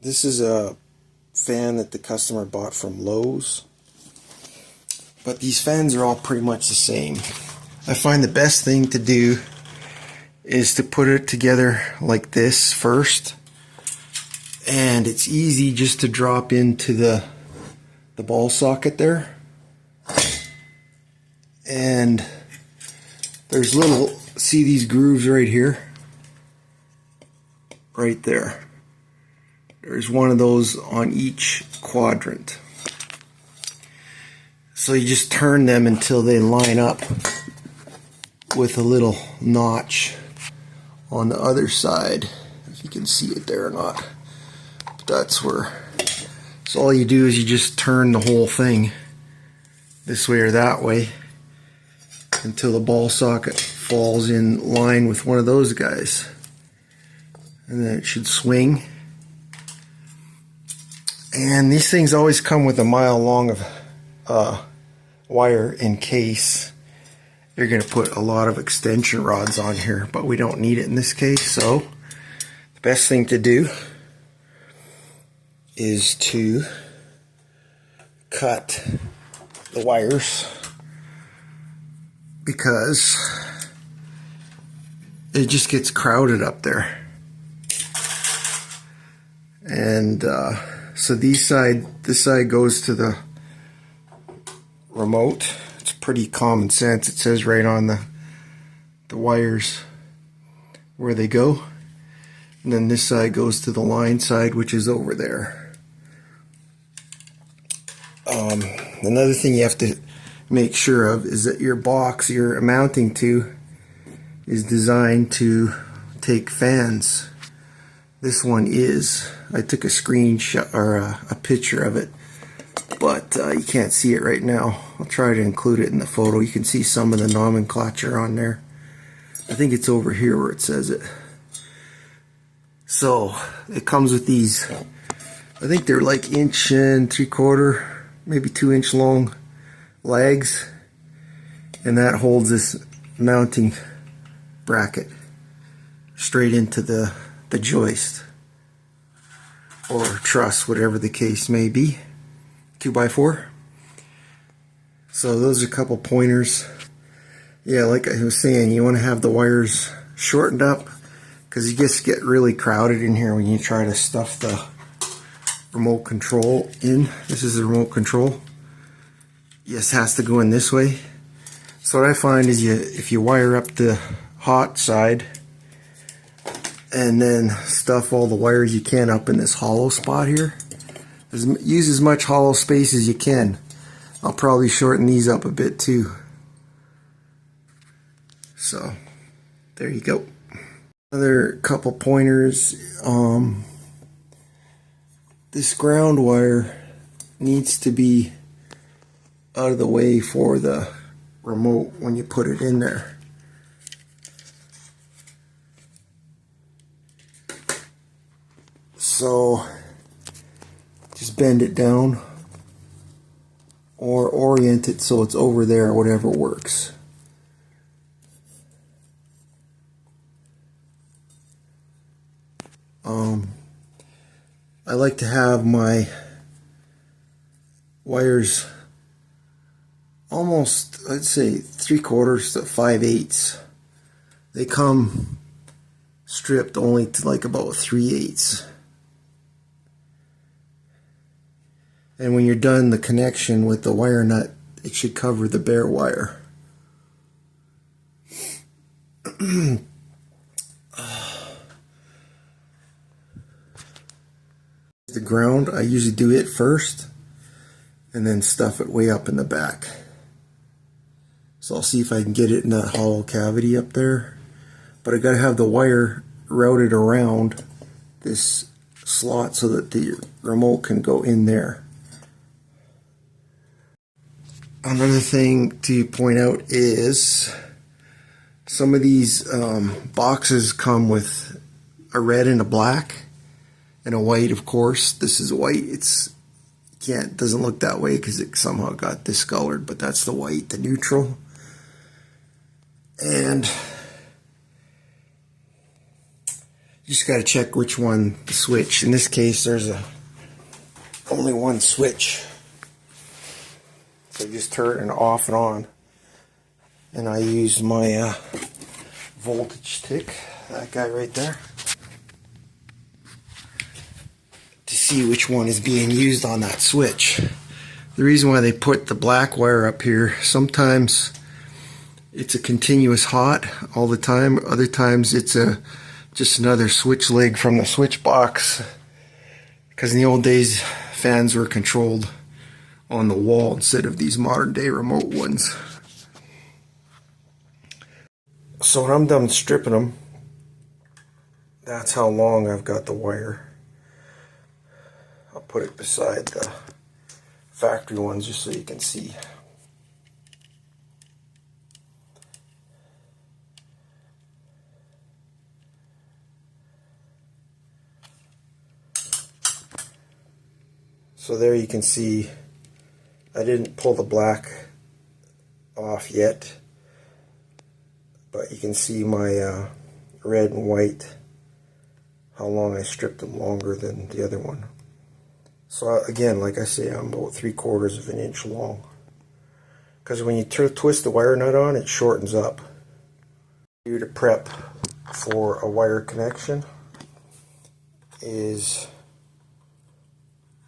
This is a fan that the customer bought from Lowe's, but these fans are all pretty much the same. I find the best thing to do is to put it together like this first, and it's easy just to drop into the ball socket there, and there's little, see these grooves right here, right there. There's one of those on each quadrant. So you just turn them until they line up with a little notch on the other side. If you can see it there or not. But that's where. So all you do is you just turn the whole thing this way or that way until the ball socket falls in line with one of those guys. And then it should swing. And these things always come with a mile long of wire in case you're going to put a lot of extension rods on here, but we don't need it in this case. So the best thing to do is to cut the wires, because it just gets crowded up there. And so this side goes to the remote. It's pretty common sense. It says right on the wires where they go. And then this side goes to the line side, which is over there. Another thing you have to make sure of is that your box you're mounting to is designed to take fans. This one is. I took a screenshot or a picture of it, but you can't see it right now. I'll try to include it in the photo. You can see some of the nomenclature on there. I think it's over here where it says it. So it comes with these, I think they're like 1 3/4 inch, maybe 2 inch long legs, and that holds this mounting bracket straight into the joist or truss, whatever the case may be. 2x4. So those are a couple pointers. Yeah, like I was saying, you want to have the wires shortened up, because you just get really crowded in here when you try to stuff the remote control in. This is the remote control. Yes, has to go in this way. So what I find is if you wire up the hot side and then stuff all the wires you can up in this hollow spot here, use as much hollow space as you can. I'll probably shorten these up a bit too. So there you go. Another couple pointers. This ground wire needs to be out of the way for the remote when you put it in there. So just bend it down or orient it so it's over there, whatever works. I like to have my wires almost, I'd say 3/4 to 5/8. They come stripped only to like about 3/8. And when you're done the connection with the wire nut, it should cover the bare wire. The ground, I usually do it first and then stuff it way up in the back. So I'll see if I can get it in that hollow cavity up there. But I gotta have the wire routed around this slot so that the remote can go in there. Another thing to point out is some of these boxes come with a red and a black and a white. Of course, this is white. It doesn't look that way because it somehow got discolored, but that's the white, the neutral. And You just got to check which one to switch. In this case, there's only one switch. So you just turn it off and on. And I use my voltage stick, that guy right there, to see which one is being used on that switch. The reason why they put the black wire up here, sometimes it's a continuous hot all the time, other times it's just another switch leg from the switch box, because in the old days fans were controlled on the wall instead of these modern day remote ones. So when I'm done stripping them, that's how long I've got the wire. I'll put it beside the factory ones just so you can see. So there you can see I didn't pull the black off yet, but you can see my red and white, how long I stripped them longer than the other one. So again, like I say, I'm about 3/4 of an inch long. Because when you twist the wire nut on, it shortens up. To prep for a wire connection is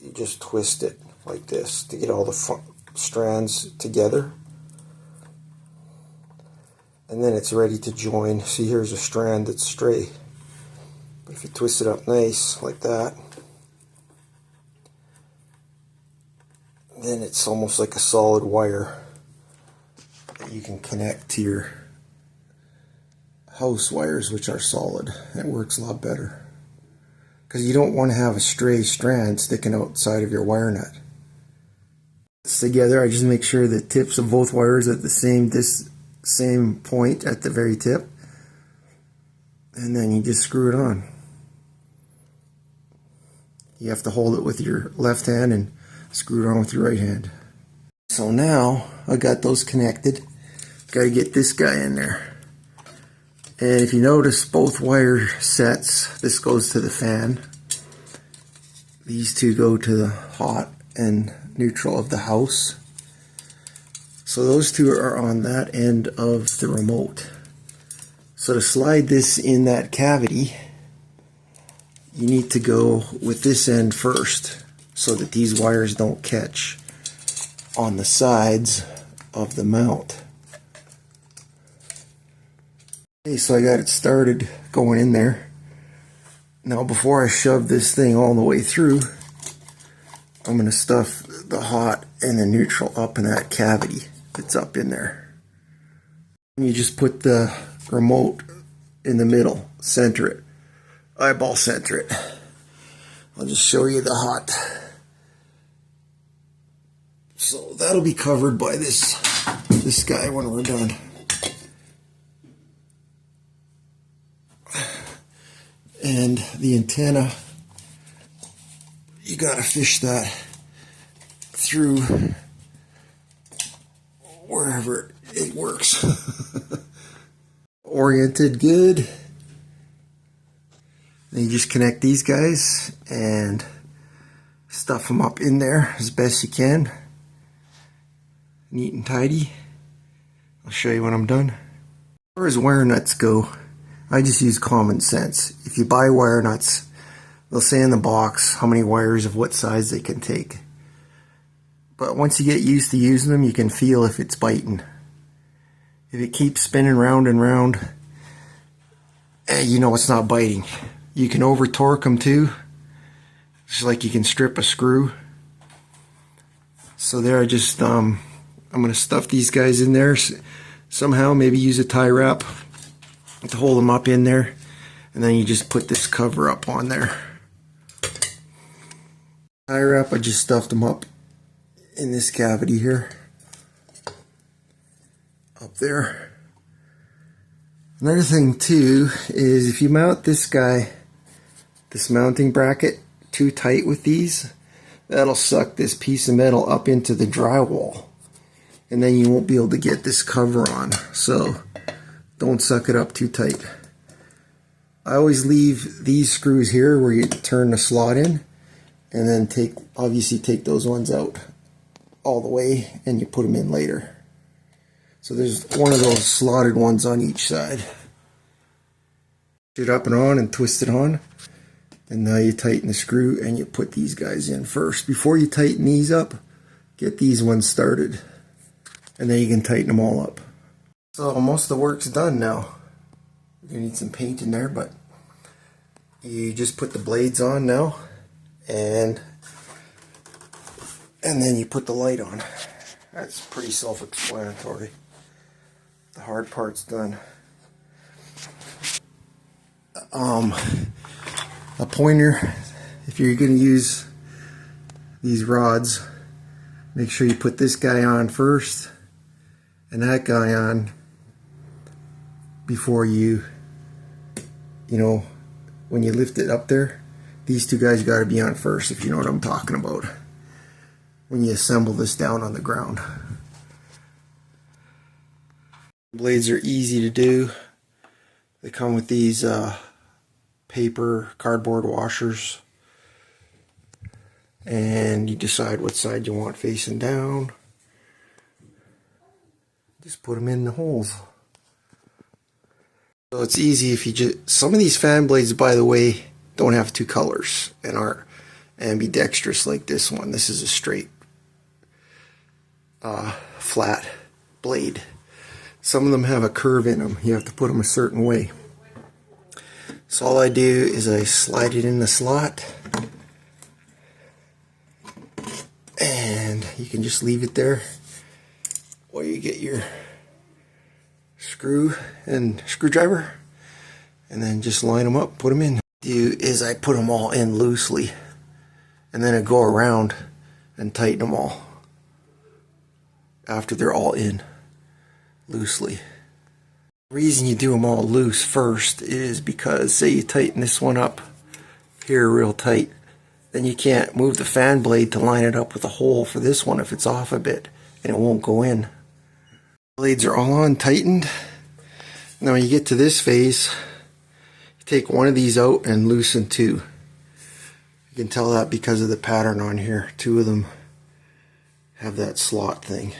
you just twist it like this to get all the strands together. And then it's ready to join. See, here's a strand that's stray. But if you twist it up nice like that, then it's almost like a solid wire that you can connect to your house wires, which are solid. It works a lot better, because you don't want to have a stray strand sticking outside of your wire nut. It's together. I just make sure the tips of both wires at the same point at the very tip, and then you just screw it on. You have to hold it with your left hand and screw it on with your right hand. So now I got those connected. Got to get this guy in there. And if you notice, both wire sets, this goes to the fan. These two go to the hot and neutral of the house. So those two are on that end of the remote. So to slide this in that cavity, you need to go with this end first, so that these wires don't catch on the sides of the mount. Okay, so I got it started going in there. Now before I shove this thing all the way through, I'm going to stuff the hot and the neutral up in that cavity that's up in there. And you just put the remote in the middle, center it, eyeball center it. I'll just show you the hot. So that'll be covered by this guy when we're done. And the antenna, you gotta fish that through wherever it works. Oriented good. Then you just connect these guys and stuff them up in there as best you can. Neat and tidy. I'll show you when I'm done. As far as wire nuts go, I just use common sense. If you buy wire nuts, they'll say in the box how many wires of what size they can take. But once you get used to using them, you can feel if it's biting. If it keeps spinning round and round, you know it's not biting. You can over torque them too, just like you can strip a screw. So there, I just I'm going to stuff these guys in there somehow, maybe use a tie wrap to hold them up in there, and then you just put this cover up on there. Tie wrap, I just stuffed them up in this cavity here, up there. Another thing too is if you mount this guy, this mounting bracket, too tight with these, that'll suck this piece of metal up into the drywall, and then you won't be able to get this cover on. So don't suck it up too tight. I always leave these screws here where you turn the slot in, and then obviously take those ones out all the way, and you put them in later. So there's one of those slotted ones on each side. It up and on and twist it on, and now you tighten the screw and you put these guys in first. Before you tighten these up, get these ones started, and then you can tighten them all up. So most of the work's done now. You're gonna need some paint in there, but you just put the blades on now, and then you put the light on. That's pretty self-explanatory. The hard part's done. A pointer, if you're going to use these rods, make sure you put this guy on first and that guy on before you know, when you lift it up there. These two guys got to be on first, if you know what I'm talking about, when you assemble this down on the ground. Blades are easy to do. They come with these paper cardboard washers, and you decide what side you want facing down. Just put them in the holes. So it's easy if you just, some of these fan blades, by the way, don't have two colors and aren't ambidextrous like this one. This is a straight flat blade. Some of them have a curve in them. You have to put them a certain way. So all I do is I slide it in the slot, and you can just leave it there while you get your screw and screwdriver, and then just line them up, put them in. What I do is I put them all in loosely, and then I go around and tighten them all after they're all in loosely. The reason you do them all loose first is because, say you tighten this one up here real tight, then you can't move the fan blade to line it up with a hole for this one if it's off a bit, and it won't go in. Blades are all on tightened. Now when you get to this phase, you take one of these out and loosen two. You can tell that because of the pattern on here. Two of them have that slot thing.